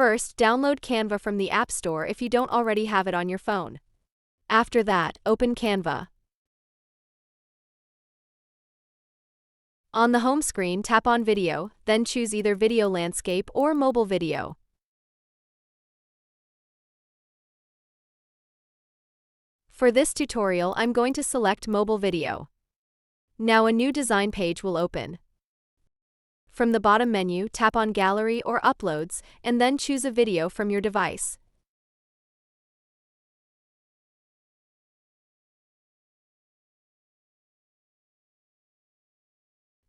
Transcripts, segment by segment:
First, download Canva from the App Store if you don't already have it on your phone. After that, open Canva. On the home screen, tap on Video, then choose either Video Landscape or Mobile Video. For this tutorial, I'm going to select Mobile Video. Now a new design page will open. From the bottom menu, tap on Gallery or Uploads, and then choose a video from your device.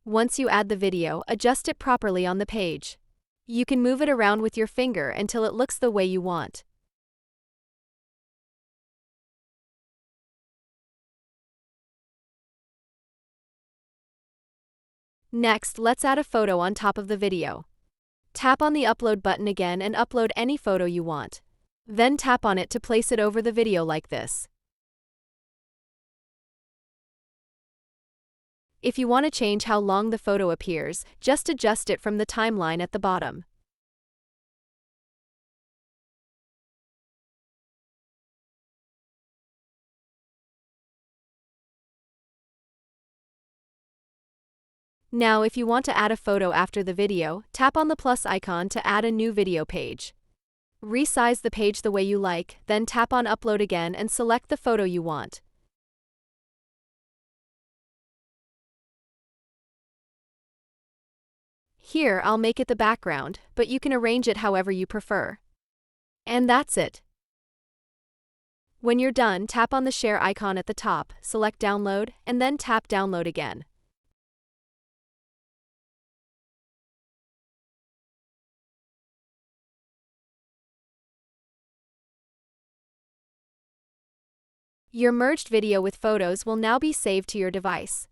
Once you add the video, adjust it properly on the page. You can move it around with your finger until it looks the way you want. Next, let's add a photo on top of the video. Tap on the Upload button again and upload any photo you want. Then tap on it to place it over the video like this. If you want to change how long the photo appears, just adjust it from the timeline at the bottom. Now, if you want to add a photo after the video, tap on the plus icon to add a new video page. Resize the page the way you like, then tap on Upload again and select the photo you want. Here, I'll make it the background, but you can arrange it however you prefer. And that's it. When you're done, tap on the share icon at the top, select Download, and then tap Download again. Your merged video with photos will now be saved to your device.